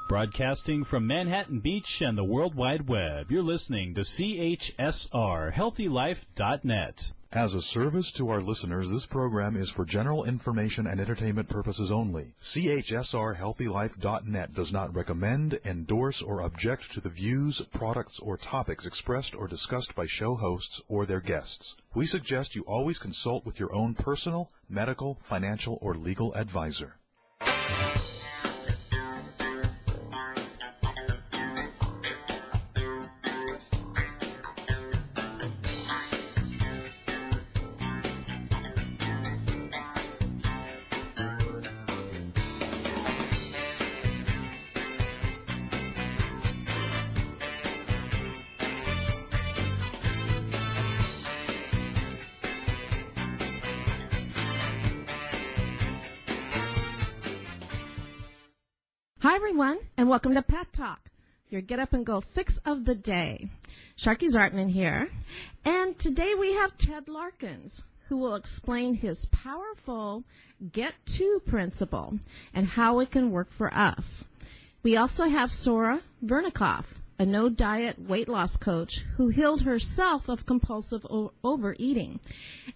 Broadcasting from Manhattan Beach and the World Wide Web, you're listening to CHSR, HealthyLife.net. As a service to our listeners, this program is for general information and entertainment purposes only. CHSR HealthyLife.net does not recommend, endorse, or object to the views, products, or topics expressed or discussed by show hosts or their guests. We suggest you always consult with your own personal, medical, financial, or legal advisor. Hi, everyone, and welcome to Pet Talk, your get-up-and-go fix of the day. Sharkie Zartman here, and today we have Ted Larkins, who will explain his powerful Get-To principle and how it can work for us. We also have Sora Vernikoff, a no-diet weight loss coach who healed herself of compulsive overeating,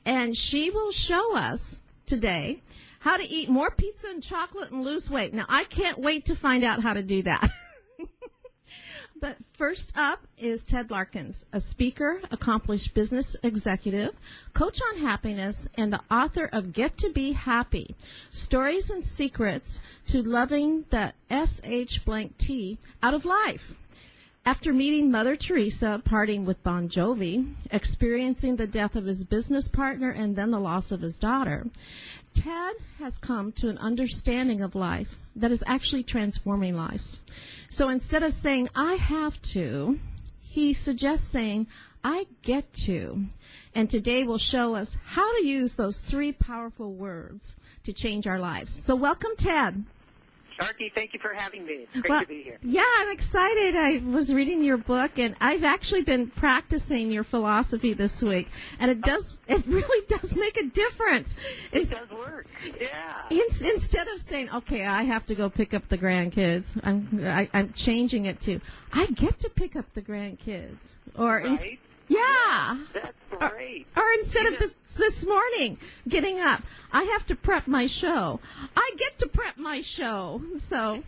and she will show us today how to eat more pizza and chocolate and lose weight. Now, I can't wait to find out how to do that. But first up is Ted Larkins, a speaker, accomplished business executive, coach on happiness, and the author of Get to Be Happy, Stories and Secrets to Loving the SH-T out of Life. After meeting Mother Teresa, partying with Bon Jovi, experiencing the death of his business partner and then the loss of his daughter, Ted has come to an understanding of life that is actually transforming lives. So instead of saying, I have to, he suggests saying, I get to. And today will show us how to use those three powerful words to change our lives. So welcome, Ted. Sharkie, thank you for having me. It's great to be here. Yeah, I'm excited. I was reading your book, and I've actually been practicing your philosophy this week, and it really does make a difference. It does work, yeah. Instead of saying, okay, I have to go pick up the grandkids, I'm changing it to, I get to pick up the grandkids. Right? Yeah. That's great. Or instead of this morning, getting up, I have to prep my show. I get to prep my show. So.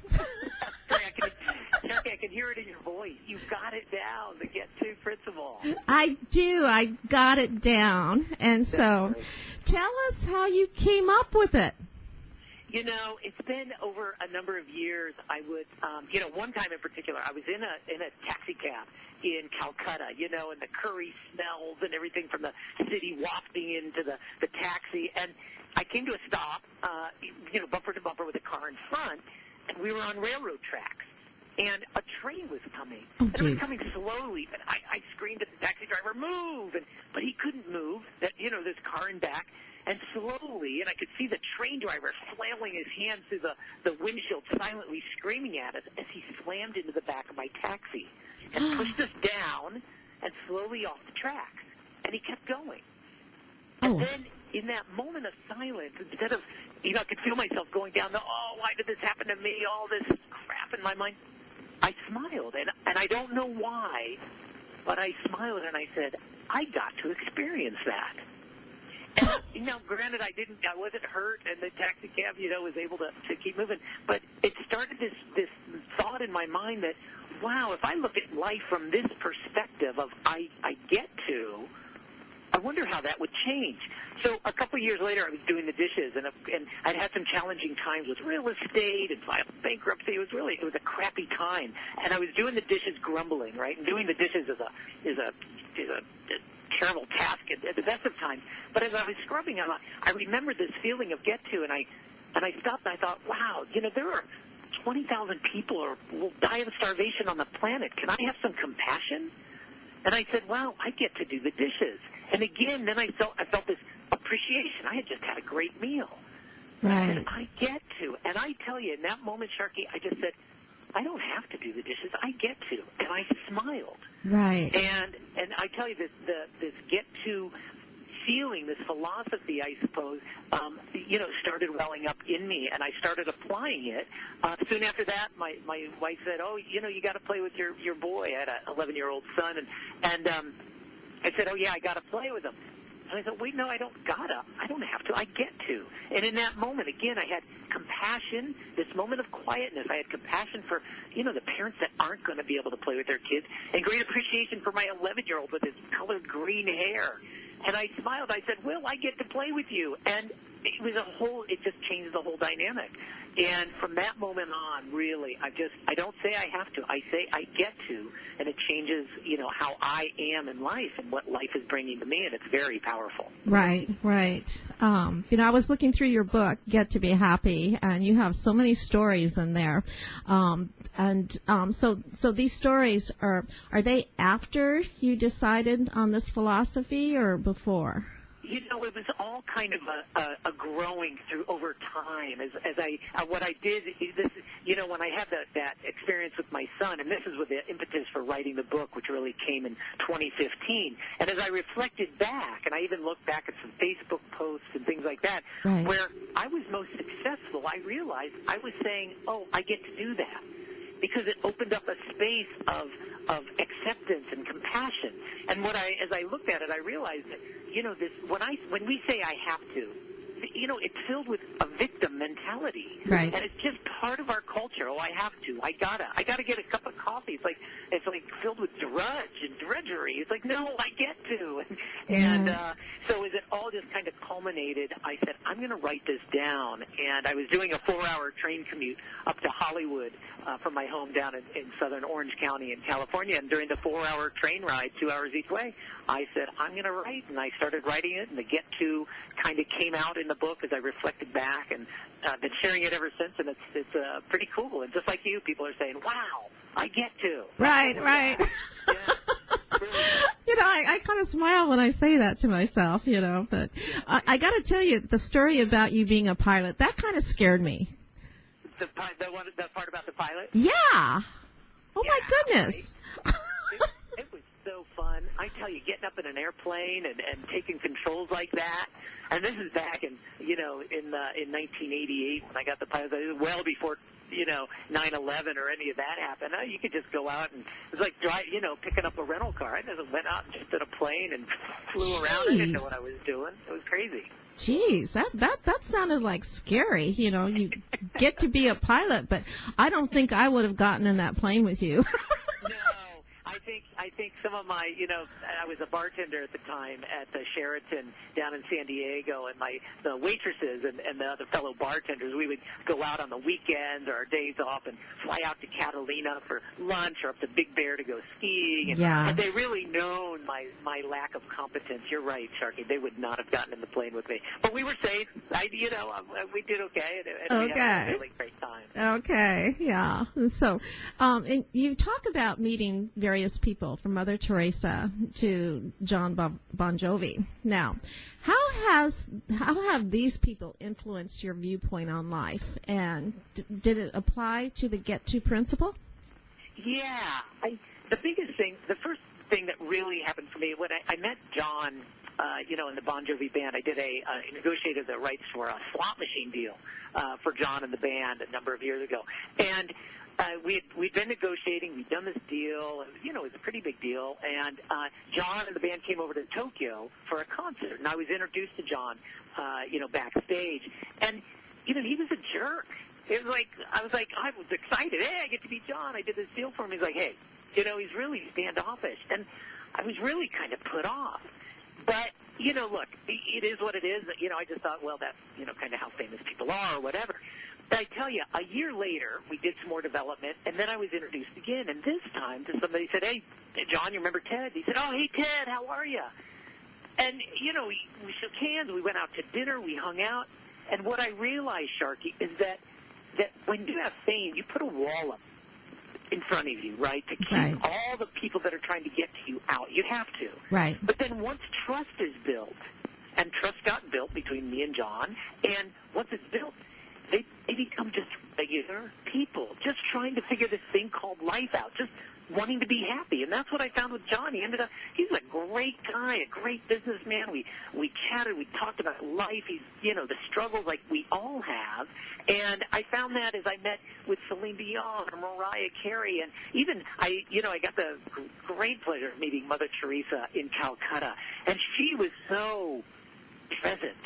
Sharkie, I can hear it in your voice. You've got it down, the Get-To principle. I do. I got it down. And so tell us how you came up with it. You know, it's been over a number of years. I would, one time in particular, I was in a taxi cab in Calcutta, and the curry smells and everything from the city wafting into the taxi. And I came to a stop, bumper to bumper with a car in front, and we were on railroad tracks. And a train was coming. And it was coming slowly, but I screamed at the taxi driver, move! But he couldn't move. This car in back. And slowly, and I could see the train driver flailing his hands through the windshield, silently screaming at us as he slammed into the back of my taxi and pushed us down and slowly off the tracks. And he kept going. And then in that moment of silence, instead of, I could feel myself going down why did this happen to me, all this crap in my mind, I smiled. And I don't know why, but I smiled and I said, I got to experience that. And, granted, I wasn't hurt, and the taxi cab, was able to keep moving. But it started this thought in my mind that, wow, if I look at life from this perspective of I get to, I wonder how that would change. So a couple of years later, I was doing the dishes, and I'd had some challenging times with real estate and filed bankruptcy. It was a crappy time, and I was doing the dishes grumbling, right? And doing the dishes is a terrible task at the best of times. But as I was scrubbing, I remembered this feeling of get to, and I stopped and I thought, wow, there are 20,000 people who will die of starvation on the planet. Can I have some compassion? And I said, wow, I get to do the dishes. And again, then I felt this appreciation. I had just had a great meal. Right. And I get to. And I tell you, in that moment, Sharkie, I just said, I don't have to do the dishes. I get to. And I smiled. Right. And I tell you, this get to feeling, this philosophy, I suppose, started welling up in me, and I started applying it. Soon after that, my wife said, "Oh, you got to play with your boy." I had an 11-year-old son, and I said, "Oh yeah, I got to play with him." And I thought, wait, no, I don't have to. I get to. And in that moment, again, I had compassion, this moment of quietness. I had compassion for, the parents that aren't going to be able to play with their kids, and great appreciation for my 11-year-old with his colored green hair. And I smiled. I said, "Will, I get to play with you." And it just changed the whole dynamic. And from that moment on, really, I don't say I have to. I say I get to, and it changes, how I am in life and what life is bringing to me, and it's very powerful. Right. I was looking through your book, Get to Be Happy, and you have so many stories in there. So these stories, are they after you decided on this philosophy or before? It was all kind of a growing through over time. What I did is this, when I had that experience with my son, and this is with the impetus for writing the book, which really came in 2015. And as I reflected back, and I even looked back at some Facebook posts and things like that, right, where I was most successful, I realized I was saying, "Oh, I get to do that," because it opened up a space of acceptance and compassion. And as I looked at it, I realized that, when we say I have to, it's filled with a victim mentality. Right. And it's just part of our culture. Oh, I have to. I gotta get a cup of coffee. It's like filled with drudgery. It's like, no, I get to. And so as it all just kind of culminated, I said, I'm going to write this down. And I was doing a 4-hour train commute up to Hollywood from my home down in southern Orange County in California. And during the 4-hour train ride, 2 hours each way, I said, I'm going to write. And I started writing it, and the get to kind of came out in the book as I reflected back, and I've been sharing it ever since, and it's pretty cool. And just like you, people are saying, "Wow, I get to." Right. Yeah. Really. I kind of smile when I say that to myself, but I got to tell you, the story about you being a pilot, that kind of scared me. The part about the pilot? Yeah. Oh, my goodness. Right? It was so fun. I tell you, getting up in an airplane and taking controls like that. And this is back in 1988 when I got the pilot. It was well before 9/11 or any of that happened. You could just go out, and it was like picking up a rental car. I just went out and just in a plane and flew around. I didn't know what I was doing. It was crazy. Jeez, that sounded like scary. You get to be a pilot, but I don't think I would have gotten in that plane with you. No. I think some of my, I was a bartender at the time at the Sheraton down in San Diego, and the waitresses and the other fellow bartenders, we would go out on the weekends or our days off and fly out to Catalina for lunch or up to Big Bear to go skiing. And they really known my lack of competence. You're right, Sharkie. They would not have gotten in the plane with me. But we were safe. We did okay. And we had a really great time. Okay, yeah. So and you talk about meeting various people from Mother Teresa to John Bon Jovi. Now, how have these people influenced your viewpoint on life, and did it apply to the Get To principle? Yeah. The biggest thing, the first thing that really happened for me, when I met John, in the Bon Jovi band, I negotiated the rights for a slot machine deal for John and the band a number of years ago. And we'd been negotiating. We'd done this deal. It was a pretty big deal. And John and the band came over to Tokyo for a concert, and I was introduced to John, backstage. And he was a jerk. It was I was excited. Hey, I get to meet John. I did this deal for him. He's like, hey, he's really standoffish, and I was really kind of put off. But look, it is what it is. I just thought, well, that's kind of how famous people are, or whatever. But I tell you, a year later, we did some more development, and then I was introduced again, and this time to somebody said, hey, John, you remember Ted? He said, oh, hey, Ted, how are you? And, we shook hands, we went out to dinner, we hung out, and what I realized, Sharkie, is that when you have fame, you put a wall up in front of you, right, to keep all the people that are trying to get to you out. You have to. Right. But then once trust is built, and trust got built between me and John, and once it's built, they become just regular people just trying to figure this thing called life out, just wanting to be happy. And that's what I found with John. He's a great guy, a great businessman. We chatted, we talked about life. He's, the struggles like we all have. And I found that as I met with Celine Dion or Mariah Carey, and even I got the great pleasure of meeting Mother Teresa in Calcutta, and she was so present.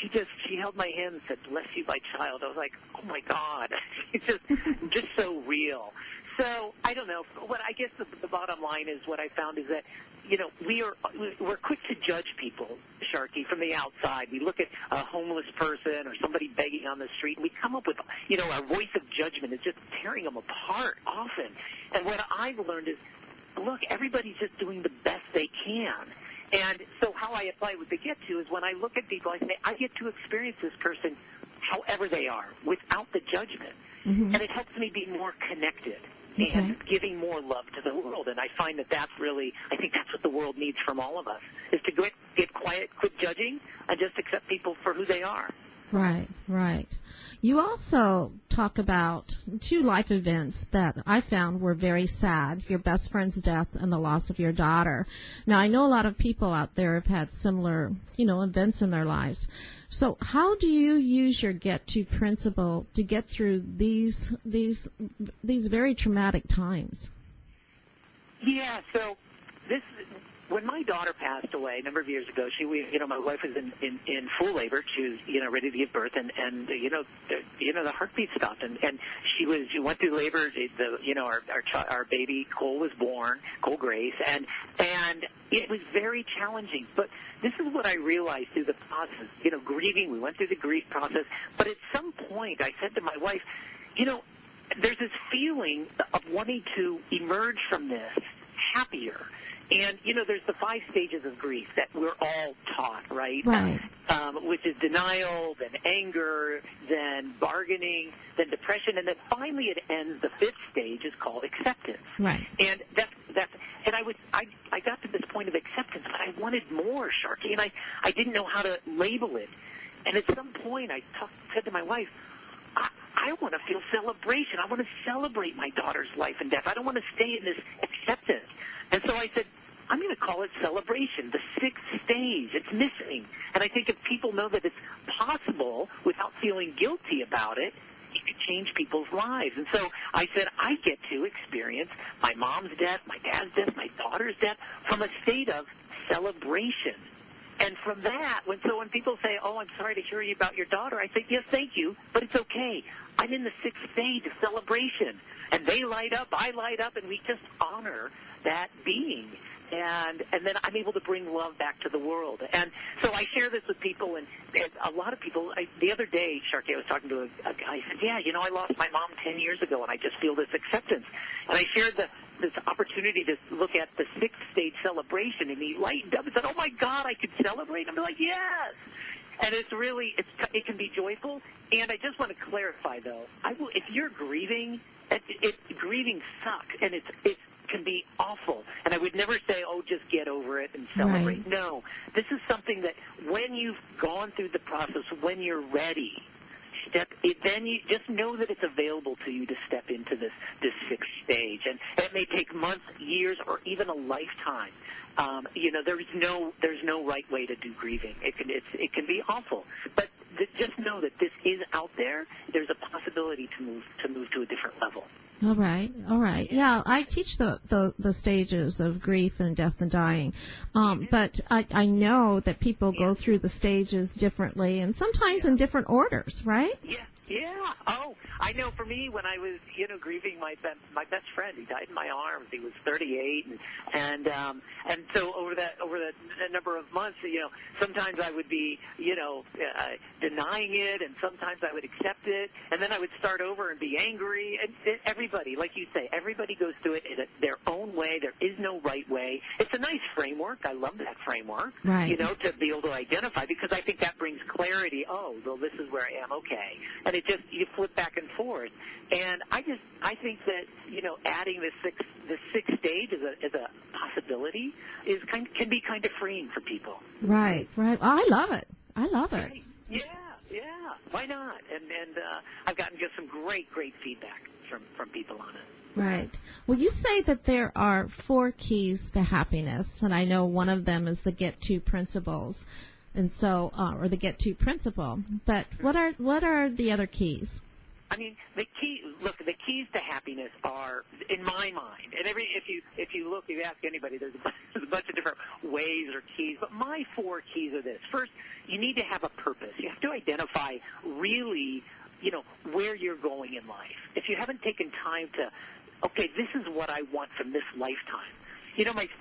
She held my hand and said, "Bless you, my child." I was like, oh my God, it's just so real. So I don't know. What I guess the bottom line is, what I found is that we're quick to judge people, Sharkie, from the outside. We look at a homeless person or somebody begging on the street, and we come up with our voice of judgment is just tearing them apart often. And what I've learned is, look, everybody's just doing the best they can. And so how I apply what they get to is, when I look at people, I say, I get to experience this person however they are, without the judgment. Mm-hmm. And it helps me be more connected and giving more love to the world. And I find that that's really, I think that's what the world needs from all of us, is to get quiet, quit judging, and just accept people for who they are. Right, right. You also talk about 2 life events that I found were very sad, your best friend's death and the loss of your daughter. Now, I know a lot of people out there have had similar, events in their lives. So how do you use your get-to principle to get through these very traumatic times? Yeah, so when my daughter passed away a number of years ago, my wife was in full labor. She was, ready to give birth, and the heartbeat stopped, and she went through labor. Our baby Cole was born, Cole Grace, and it was very challenging. But this is what I realized through the process. Grieving. We went through the grief process, but at some point, I said to my wife, there's this feeling of wanting to emerge from this happier. And, there's the 5 stages of grief that we're all taught, right? Right. Which is denial, then anger, then bargaining, then depression, and then finally it ends. The 5th stage is called acceptance. Right. And I got to this point of acceptance, but I wanted more, Sharkie, and I didn't know how to label it. And at some point I said to my wife, I want to feel celebration. I want to celebrate my daughter's life and death. I don't want to stay in this acceptance. And so I said, I'm going to call it celebration, the 6th stage. It's missing. And I think if people know that it's possible without feeling guilty about it, it could change people's lives. And so I said, I get to experience my mom's death, my dad's death, my daughter's death from a state of celebration. And from that, when people say, oh, I'm sorry to hear you about your daughter, I say, yes, thank you, but it's okay. I'm in the 6th stage of celebration. And they light up, I light up, and we just honor that being. And then I'm able to bring love back to the world. And so I share this with people, and a lot of people, the other day, Sharkie, I was talking to a guy, he said, yeah, I lost my mom 10 years ago, and I just feel this acceptance. And I shared this opportunity to look at the 6th stage celebration, and he lightened up and said, oh my God, I could celebrate? And I'm like, yes. And it's really, it can be joyful. And I just want to clarify, though, if you're grieving, grieving sucks, and it can be awful. And I would never say, oh, just get over it and celebrate. Right. No, this is something that when you've gone through the process, when you're ready, then you just know that it's available to you to step into this 6th stage. And it may take months, years, or even a lifetime. There's no right way to do grieving. It can be awful, but just know that this is out there. There's a possibility to move to a different level. All right. Yeah, I teach the stages of grief and death and dying, but I know that people go through the stages differently and sometimes in different orders, right? Yeah. Oh, I know. For me, when I was, grieving my best friend, he died in my arms. He was 38, and so over the number of months, sometimes I would be, denying it, and sometimes I would accept it, and then I would start over and be angry. And everybody, like you say, everybody goes through it in their own way. There is no right way. It's a nice framework. I love that framework. Right. To be able to identify, because I think that brings clarity. Oh, well, this is where I am. Okay. And you flip back and forth, and I think that adding the 6th stage as a possibility can be kind of freeing for people. Right. Oh, I love it. Right. Yeah. Yeah, why not? And I've gotten just some great feedback from people on it. Right. Well, you say that there are 4 keys to happiness, and I know one of them is the get-to principles, and so or the get-to principle. But what are the other keys? I mean, the keys to happiness are, in my mind, and if you ask anybody, there's a bunch of different ways or keys, but my 4 keys are this. First, you need to have a purpose. You have to identify really, where you're going in life. If you haven't taken time to, okay, this is what I want from this lifetime.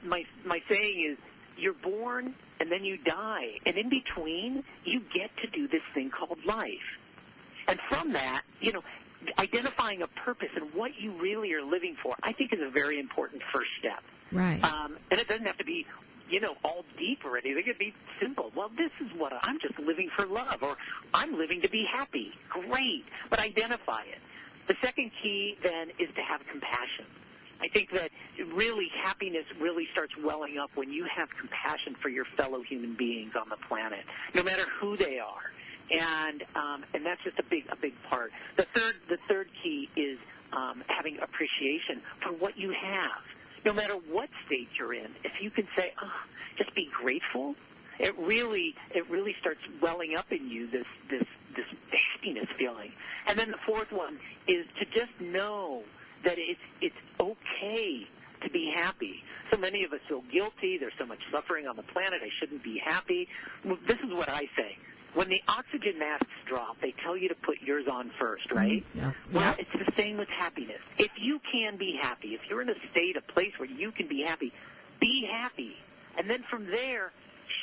My saying is, you're born and then you die, and in between, you get to do this thing called life. And from that, identifying a purpose and what you really are living for, I think is a very important first step. Right. And it doesn't have to be, all deep or anything. It could be simple. Well, this is what I'm just living for love, or I'm living to be happy. Great. But identify it. The second key, then, is to have compassion. I think that really happiness really starts welling up when you have compassion for your fellow human beings on the planet, no matter who they are. And that's just a big part. The third key is having appreciation for what you have, no matter what state you're in. If you can say, just be grateful, it really starts welling up in you this happiness feeling. And then the fourth one is to just know that it's okay to be happy. So many of us feel guilty. There's so much suffering on the planet. I shouldn't be happy. Well, this is what I say. When the oxygen masks drop, they tell you to put yours on first, right? Yeah. Well, it's the same with happiness. If you can be happy, if you're in a place where you can be happy, be happy. And then from there,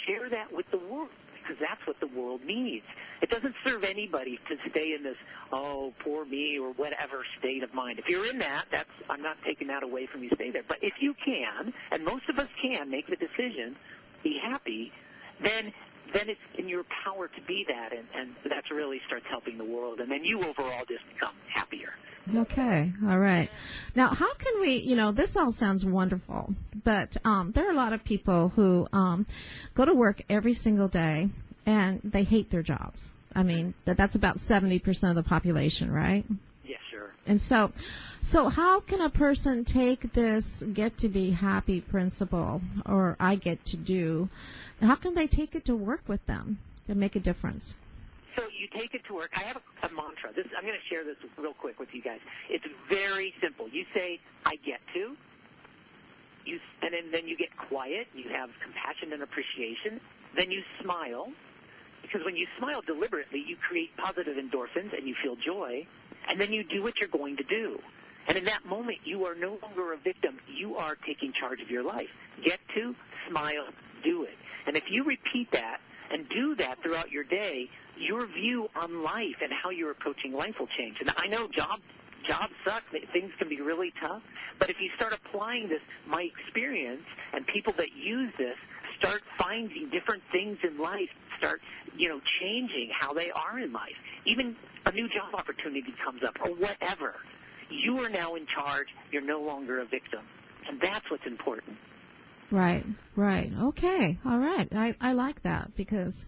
share that with the world, because that's what the world needs. It doesn't serve anybody to stay in this, oh, poor me, or whatever state of mind. If you're in that, I'm not taking that away from you, stay there. But if you can, and most of us can make the decision, be happy, then it's in your power to be that, and that really starts helping the world. And then you overall just become happier. Okay, all right. Now, how can we, this all sounds wonderful, but there are a lot of people who go to work every single day, and they hate their jobs. I mean, that's about 70% of the population, right? Yeah, sure. And so how can a person take this get to be happy principle, or I get to do, how can they take it to work with them to make a difference? So you take it to work. I have a mantra. I'm going to share this real quick with you guys. It's very simple. You say, I get to. And then you get quiet. You have compassion and appreciation. Then you smile. Because when you smile deliberately, you create positive endorphins and you feel joy. And then you do what you're going to do. And in that moment, you are no longer a victim. You are taking charge of your life. Get to, smile, do it. And if you repeat that and do that throughout your day, your view on life and how you're approaching life will change. And I know jobs suck. Things can be really tough. But if you start applying this, my experience, and people that use this start finding different things in life, start, changing how they are in life. Even a new job opportunity comes up or whatever. You are now in charge. You're no longer a victim. And that's what's important. Right. Okay, all right. I like that, because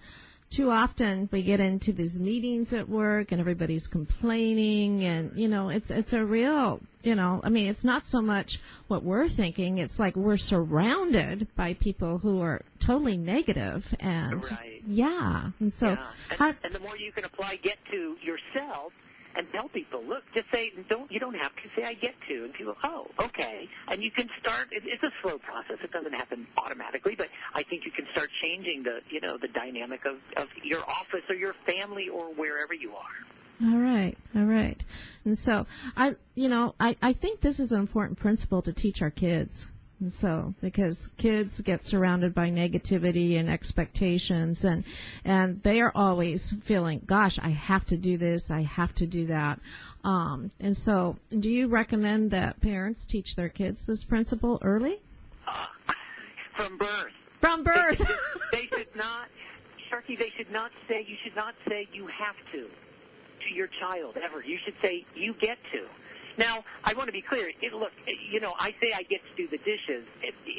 too often we get into these meetings at work and everybody's complaining, and, it's a real, it's not so much what we're thinking. It's like we're surrounded by people who are totally negative, and right. Yeah. And so, yeah. And the more you can apply get to yourself, and tell people, look, just say, you don't have to say I get to. And people, oh, okay. And you can start, it's a slow process. It doesn't happen automatically, but I think you can start changing the dynamic of your office or your family or wherever you are. All right. And so, I think this is an important principle to teach our kids. And so, because kids get surrounded by negativity and expectations, and they are always feeling, gosh, I have to do this, I have to do that. And so, do you recommend that parents teach their kids this principle early? From birth. From birth. They should not, Sharkie, you should not say you have to your child ever. You should say you get to. Now, I want to be clear. Look, I say I get to do the dishes,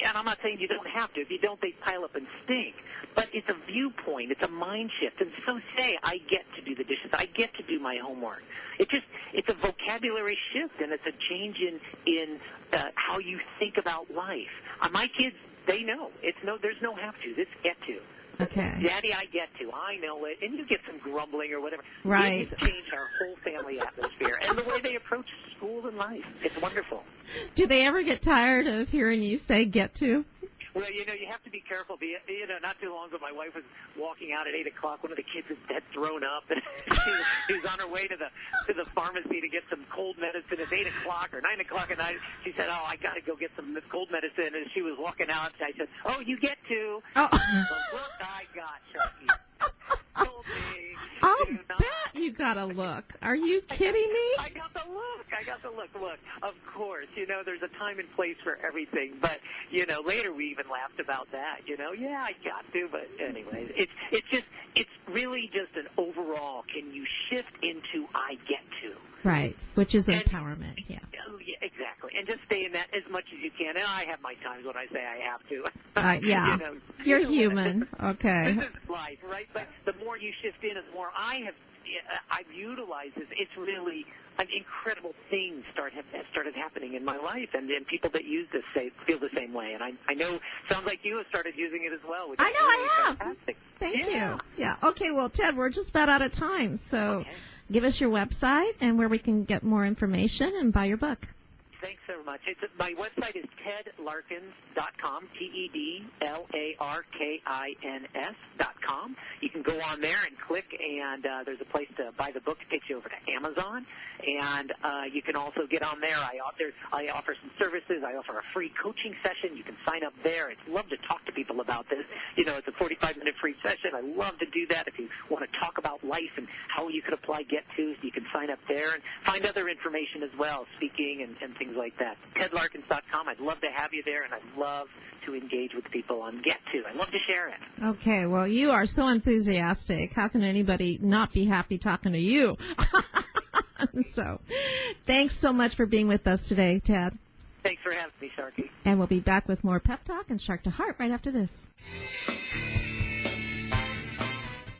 and I'm not saying you don't have to. If you don't, they pile up and stink. But it's a viewpoint. It's a mind shift. And so say I get to do the dishes. I get to do my homework. It's a vocabulary shift, and it's a change in how you think about life. My kids, they know. There's no have to. It's get to. Okay. Daddy, I get to. I know it. And you get some grumbling or whatever. Right. It changed our whole family atmosphere and the way they approach school and life. It's wonderful. Do they ever get tired of hearing you say get to? Well, you have to be careful. Not too long ago, my wife was walking out at 8 o'clock. One of the kids had thrown up, and she was on her way to the pharmacy to get some cold medicine at 8 o'clock or 9 o'clock at night. She said, "Oh, I got to go get some cold medicine." And she was walking out, and I said, "Oh, you get to." Oh. The look I got, Sharkie. Told me. I'll bet you got a look. Are you kidding me? I got the look. Look, of course, there's a time and place for everything. But, later we even laughed about that. Yeah, I got to. But anyway, it's really just an overall, can you shift into I get to? Right, which is empowerment, yeah. Yeah, exactly. And just stay in that as much as you can. And I have my times when I say I have to. Yeah, you're human. Okay. This is life, right? But the more you shift in, the more I've utilized this. It's really an incredible thing have started happening in my life, and people that use this feel the same way. And I know, sounds like you have started using it as well. Which I know is really I have. Fantastic. Thank you. Yeah. Okay. Well, Ted, we're just about out of time, so give us your website and where we can get more information and buy your book. Thanks so much. My website is tedlarkins.com, TEDLARKINS.com. You can go on there and click, and there's a place to buy the book. It takes you over to Amazon. And you can also get on there. I offer some services. I offer a free coaching session. You can sign up there. I'd love to talk to people about this. It's a 45-minute free session. I love to do that. If you want to talk about life and how you could apply get-tos, you can sign up there and find other information as well, speaking and things like that. TedLarkins.com. I'd love to have you there, and I'd love to engage with people on Get2. I'd love to share it. Okay, well, you are so enthusiastic. How can anybody not be happy talking to you? So, thanks so much for being with us today, Ted. Thanks for having me, Sharkie. And we'll be back with more Pep Talk and Shark to Heart right after this.